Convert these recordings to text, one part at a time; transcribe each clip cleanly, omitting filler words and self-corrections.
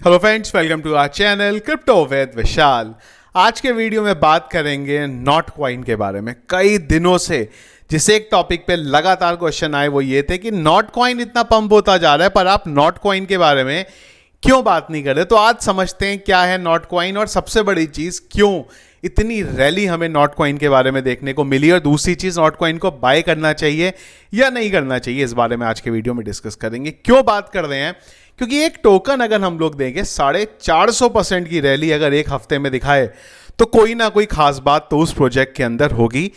Hello friends, welcome to our channel crypto with Vishal. आज के video में बात करेंगे नॉट कॉइन के बारे में। कई दिनों से जिस एक टॉपिक पे लगातार क्वेश्चन आए वो ये थे कि नॉट कॉइन इतना पंप होता जा रहा है पर आप नॉट कॉइन के बारे में क्यों बात नहीं कर रहे। तो आज समझते हैं क्या है नॉट कॉइन और सबसे बड़ी चीज़ क्यों इतनी रैली हमें नॉट कॉइन के बारे में देखने को मिली, और दूसरी चीज़ नॉट कॉइन को बाय करना चाहिए या नहीं करना चाहिए। इस बारे में आज के वीडियो में डिस्कस करेंगे। क्यों बात कर रहे हैं? क्योंकि एक टोकन अगर हम लोग देंगे 450% की रैली अगर एक हफ्ते में दिखाए तो कोई ना कोई खास बात तो उस प्रोजेक्ट के अंदर होगी।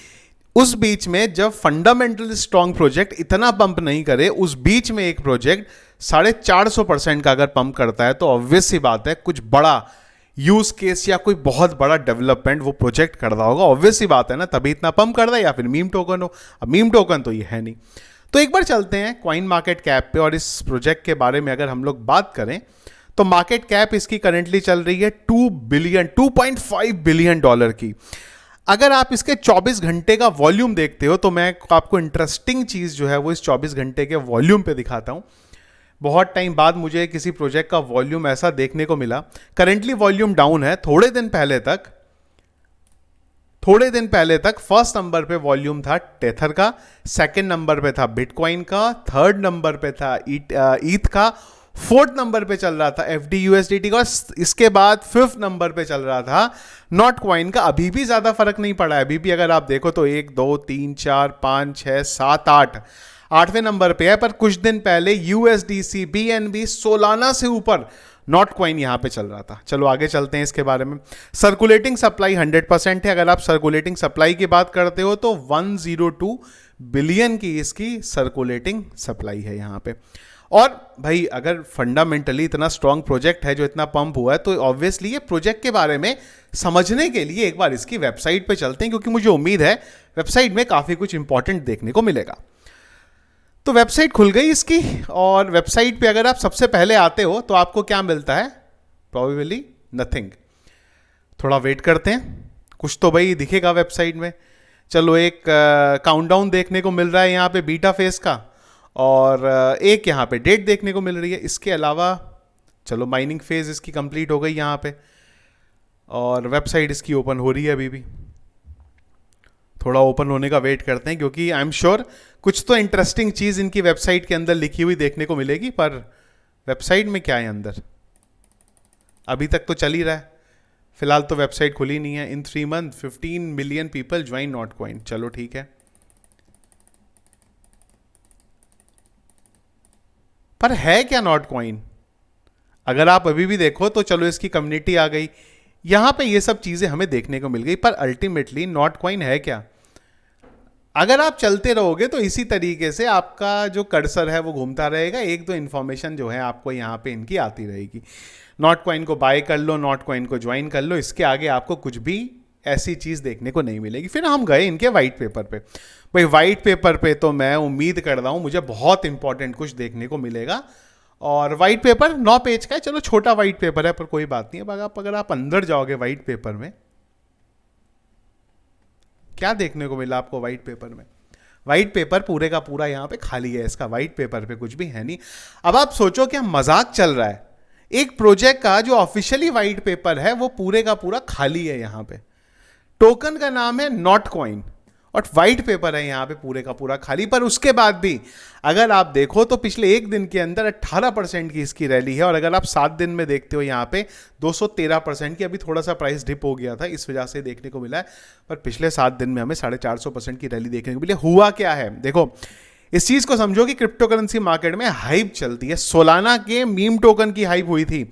उस बीच में जब फंडामेंटल स्ट्रॉन्ग प्रोजेक्ट इतना पंप नहीं करे, उस बीच में एक प्रोजेक्ट 450% का अगर पंप करता है तो ऑब्वियस सी बात है कुछ बड़ा यूज केस या कोई बहुत बड़ा डेवलपमेंट वो प्रोजेक्ट कर रहा होगा। ऑब्वियस सी बात है ना, तभी इतना पंप कर रहा है, या फिर मीम टोकन हो। अब मीम टोकन तो ये है नहीं। तो एक बार चलते हैं कॉइन मार्केट कैप पे और इस प्रोजेक्ट के बारे में अगर हम लोग बात करें तो मार्केट कैप इसकी करंटली चल रही है 2.5 बिलियन डॉलर की। अगर आप इसके 24 घंटे का वॉल्यूम देखते हो तो मैं आपको इंटरेस्टिंग चीज़ जो है वो इस 24 घंटे के वॉल्यूम पे दिखाता हूँ। बहुत टाइम बाद मुझे किसी प्रोजेक्ट का वॉल्यूम ऐसा देखने को मिला। करंटली वॉल्यूम डाउन है। थोड़े दिन पहले तक फर्स्ट नंबर पे वॉल्यूम था टेथर का, सेकंड नंबर पे था बिटकॉइन का, थर्ड नंबर पे था ईथ का, फोर्थ नंबर पे चल रहा था FDUSDT का, इसके बाद फिफ्थ नंबर पे चल रहा था नॉट कॉइन का। अभी भी ज़्यादा फर्क नहीं पड़ा है। अभी भी अगर आप देखो तो 1 2 3 4 5 6 7 8 आठवें नंबर पे है। पर कुछ दिन पहले USDC BNB सोलाना से ऊपर नॉट कॉइन यहां पे चल रहा था। चलो आगे चलते हैं इसके बारे में। सर्कुलेटिंग सप्लाई 100% है। अगर आप सर्कुलेटिंग सप्लाई की बात करते हो तो 102 बिलियन की इसकी सर्कुलेटिंग सप्लाई है यहां पे। और भाई अगर फंडामेंटली इतना स्ट्रांग प्रोजेक्ट है जो इतना पंप हुआ है तो ऑब्वियसली ये प्रोजेक्ट के बारे में समझने के लिए एक बार इसकी वेबसाइट पे चलते हैं, क्योंकि मुझे उम्मीद है वेबसाइट में काफ़ी कुछ इंपॉर्टेंट देखने को मिलेगा। तो वेबसाइट खुल गई इसकी, और वेबसाइट पे अगर आप सबसे पहले आते हो तो आपको क्या मिलता है? Probably nothing. थोड़ा वेट करते हैं, कुछ तो भाई दिखेगा वेबसाइट में। चलो एक काउंटडाउन देखने को मिल रहा है यहाँ पे बीटा फेस का, और एक यहाँ पे डेट देखने को मिल रही है। इसके अलावा चलो माइनिंग फेज इसकी कंप्लीट हो गई यहाँ पे, और वेबसाइट इसकी ओपन हो रही है अभी भी। थोड़ा ओपन होने का वेट करते हैं, क्योंकि आई एम श्योर कुछ तो इंटरेस्टिंग चीज़ इनकी वेबसाइट के अंदर लिखी हुई देखने को मिलेगी। पर वेबसाइट में क्या है अंदर अभी तक तो चल ही रहा है। फिलहाल तो वेबसाइट खुली नहीं है। इन 3 month 15 million people join not coin. चलो ठीक है, पर है क्या नॉट कॉइन? अगर आप अभी भी देखो तो चलो इसकी कम्युनिटी आ गई, यहां पे ये सब चीजें हमें देखने को मिल गई। पर अल्टीमेटली नॉट कॉइन है क्या? अगर आप चलते रहोगे तो इसी तरीके से आपका जो कर्सर है वो घूमता रहेगा। एक दो इन्फॉर्मेशन जो है आपको यहाँ पे इनकी आती रहेगी। नॉट कॉइन को बाय कर लो, नॉट कॉइन को ज्वाइन कर लो, इसके आगे आपको कुछ भी ऐसी चीज़ देखने को नहीं मिलेगी। फिर हम गए इनके वाइट पेपर पे। भाई वाइट पेपर पे तो मैं उम्मीद कर रहा हूँ मुझे बहुत इंपॉर्टेंट कुछ देखने को मिलेगा। और वाइट पेपर 9 पेज का है। चलो छोटा वाइट पेपर है पर कोई बात नहीं है। अगर आप अंदर जाओगे वाइट पेपर में, क्या देखने को मिला आपको वाइट पेपर में? वाइट पेपर पूरे का पूरा यहाँ पे खाली है। इसका वाइट पेपर पे कुछ भी है नहीं। अब आप सोचो कि मजाक चल रहा है। एक प्रोजेक्ट का जो ऑफिशियली वाइट पेपर है वो पूरे का पूरा खाली है। यहाँ पे टोकन का नाम है नॉट कॉइन और वाइट पेपर है यहाँ पे पूरे का पूरा खाली। पर उसके बाद भी अगर आप देखो तो पिछले एक दिन के अंदर 18% की इसकी रैली है, और अगर आप 7 दिन में देखते हो यहाँ पे 213% की। अभी थोड़ा सा प्राइस डिप हो गया था, इस वजह से देखने को मिला है। पर पिछले 7 दिन में हमें 450% की रैली देखने को मिली। हुआ क्या है देखो, इस चीज को समझो कि क्रिप्टो करेंसी मार्केट में हाइप चलती है। सोलाना के मीम टोकन की हाइप हुई थी,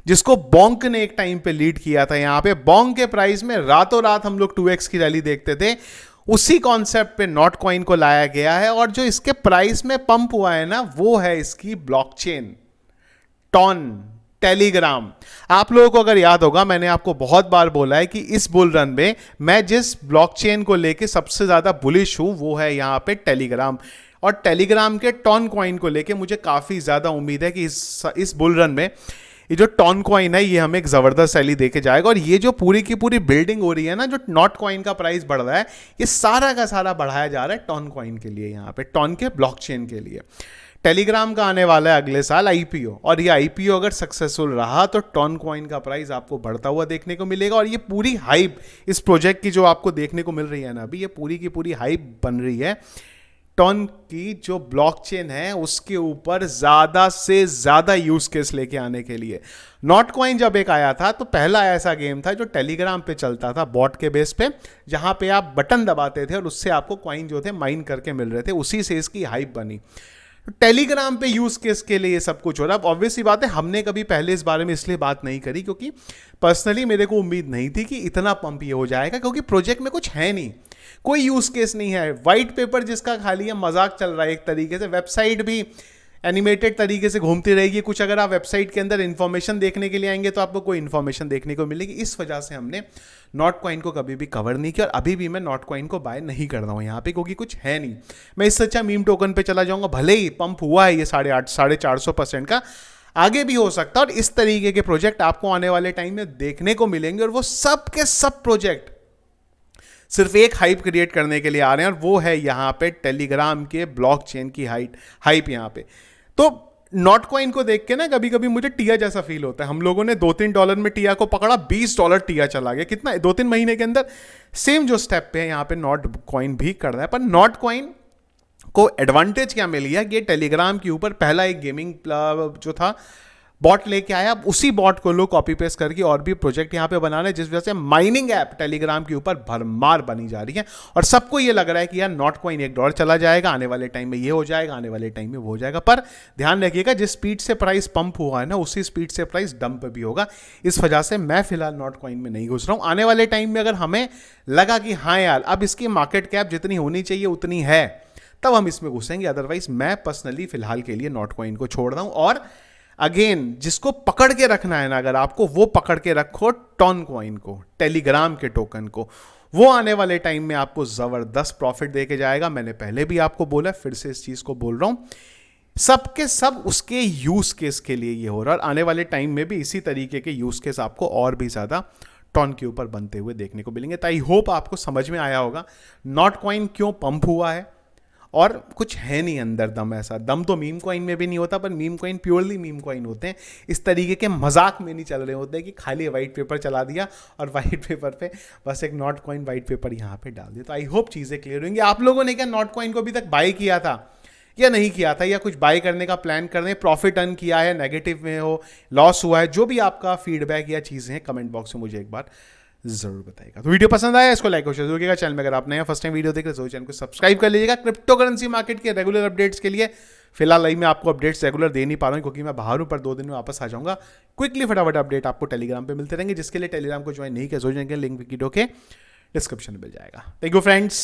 जिसको बोंक ने एक टाइम पे लीड किया था। यहाँ पे बोंक के प्राइस में रातों रात हम लोग 2x की रैली देखते थे। उसी कॉन्सेप्ट पे नॉट कॉइन को लाया गया है, और जो इसके प्राइस में पंप हुआ है ना वो है इसकी ब्लॉकचेन टॉन टेलीग्राम। आप लोगों को अगर याद होगा मैंने आपको बहुत बार बोला है कि इस बुल रन में मैं जिस ब्लॉकचेन को लेके सबसे ज्यादा बुलिश हूं वो है यहाँ पे टेलीग्राम। और टेलीग्राम के टॉन कॉइन को लेके मुझे काफी ज्यादा उम्मीद है कि इस बुल रन में ये जो टॉन कॉइन है ये हमें एक जबरदस्त रैली देके जाएगा। और ये जो पूरी की पूरी बिल्डिंग हो रही है ना, जो नॉट कॉइन का प्राइस बढ़ रहा है, ये सारा का सारा बढ़ाया जा रहा है टॉन कॉइन के लिए, यहाँ पे टॉन के ब्लॉकचेन के लिए। टेलीग्राम का आने वाला है अगले साल आईपीओ, और ये आईपीओ अगर सक्सेसफुल रहा तो टॉन कॉइन का प्राइस आपको बढ़ता हुआ देखने को मिलेगा। और ये पूरी हाइप इस प्रोजेक्ट की जो आपको देखने को मिल रही है ना अभी, ये पूरी की पूरी हाइप बन रही है टॉन की जो ब्लॉकचेन है उसके ऊपर ज़्यादा से ज़्यादा यूज केस लेके आने के लिए। नॉट कॉइन जब एक आया था तो पहला ऐसा गेम था जो टेलीग्राम पे चलता था बॉट के बेस पे, जहां पे आप बटन दबाते थे और उससे आपको कॉइन जो थे माइन करके मिल रहे थे, उसी से इसकी हाइप बनी। टेलीग्राम पे यूज केस के लिए ये सब कुछ हो रहा है। अब ऑब्वियस सी बात है, हमने कभी पहले इस बारे में इसलिए बात नहीं करी क्योंकि पर्सनली मेरे को उम्मीद नहीं थी कि इतना पंप ये हो जाएगा, क्योंकि प्रोजेक्ट में कुछ है नहीं, कोई यूज केस नहीं है। वाइट पेपर जिसका खाली है मजाक चल रहा है एक तरीके से, वेबसाइट भी एनिमेटेड तरीके से घूमती रहेगी कुछ। अगर आप वेबसाइट के अंदर इन्फॉर्मेशन देखने के लिए आएंगे तो आपको कोई इन्फॉर्मेशन देखने को मिलेगी। इस वजह से हमने नॉट कॉइन को कभी भी कवर नहीं किया, और अभी भी मैं नॉट कॉइन को बाय नहीं कर रहा हूँ यहाँ पे, क्योंकि कुछ है नहीं। मैं इससे अच्छा मीम टोकन पे चला जाऊंगा, भले ही पंप हुआ है ये 450% का, आगे भी हो सकता है। और इस तरीके के प्रोजेक्ट आपको आने वाले टाइम में देखने को मिलेंगे, और वो सब के सब प्रोजेक्ट सिर्फ एक हाइप क्रिएट करने के लिए आ रहे हैं, और वो है यहाँ पे टेलीग्राम के ब्लॉकचेन की हाइप यहाँ पे। तो नॉट कॉइन को देख के ना कभी कभी मुझे टिया जैसा फील होता है। हम लोगों ने $2-3 में टिया को पकड़ा, $20 टिया चला गया, कितना 2-3 महीने के अंदर। सेम जो स्टेप पे है यहाँ पे नॉट कॉइन भी कर रहा है। पर नॉट कॉइन को एडवांटेज क्या मिल गया कि टेलीग्राम के ऊपर पहला एक गेमिंग जो था बॉट लेके आया। अब उसी बॉट को लोग कॉपी पेस्ट करके और भी प्रोजेक्ट यहाँ पे बना रहे हैं, जिस वजह से माइनिंग ऐप टेलीग्राम के ऊपर भरमार बनी जा रही है। और सबको ये लग रहा है कि यार नॉट कॉइन $1 चला जाएगा, आने वाले टाइम में ये हो जाएगा, आने वाले टाइम में वो हो जाएगा। पर ध्यान रखिएगा, जिस स्पीड से प्राइस पंप हुआ है ना, उसी स्पीड से प्राइस डंप भी होगा। इस वजह से मैं फिलहाल नॉट कॉइन में नहीं घुस रहा हूँ। आने वाले टाइम में अगर हमें लगा कि हाँ यार अब इसकी मार्केट कैप जितनी होनी चाहिए उतनी है, तब हम इसमें घुसेंगे। अदरवाइज मैं पर्सनली फिलहाल के लिए नॉट कॉइन को छोड़ रहा हूँ। और अगेन जिसको पकड़ के रखना है ना अगर आपको, वो पकड़ के रखो टॉन कॉइन को, टेलीग्राम के टोकन को। वो आने वाले टाइम में आपको जबरदस्त प्रॉफिट दे के जाएगा। मैंने पहले भी आपको बोला, फिर से इस चीज को बोल रहा हूं, सबके सब उसके यूज केस के लिए ये हो रहा है। और आने वाले टाइम में भी इसी तरीके के यूज केस आपको और भी ज्यादा टॉन के ऊपर बनते हुए देखने को मिलेंगे। तो आई होप आपको समझ में आया होगा नॉट कॉइन क्यों पंप हुआ है, और कुछ है नहीं अंदर दम। ऐसा दम तो मीम कॉइन में भी नहीं होता, पर meme coin purely meme coin होते हैं। इस तरीके के मजाक में नहीं चल रहे होते हैं कि खाली वाइट पेपर चला दिया और वाइट पेपर पे बस एक नॉट कॉइन वाइट पेपर यहाँ पे डाल दिया। तो आई होप चीज़ें क्लियर होंगी। आप लोगों ने क्या नॉट कॉइन को अभी तक बाय किया था या नहीं किया था, या कुछ बाय करने का प्लान कर रहे हैं, प्रॉफिट अर्न किया है, नेगेटिव में हो, लॉस हुआ है, जो भी आपका फीडबैक या चीज़ें हैं कमेंट बॉक्स में मुझे एक बार जरूर बताइएगा। तो वीडियो पसंद आया इसको लाइक और शेयर करिएगा। चैनल में अगर आप नए फर्स्ट टाइम वीडियो देख रहे हो चैनल को सब्सक्राइब कर लीजिएगा। क्रिप्टो करेंसी मार्केट के रेगुलर अपडेट्स के लिए फिलहाल मैं आपको अपडेट्स रेगुलर दे नहीं पा रहा हूँ क्योंकि मैं बाहर हूँ, पर 2 दिन में वापस आ जाऊंगा। क्विकली फटाफट अपडेट आपको टेलीग्राम पे मिलते रहेंगे। जिसके लिए टेलीग्राम को ज्वाइन नहीं किया, लिंक वीडियो के डिस्क्रिप्शन में मिल जाएगा। Thank you friends.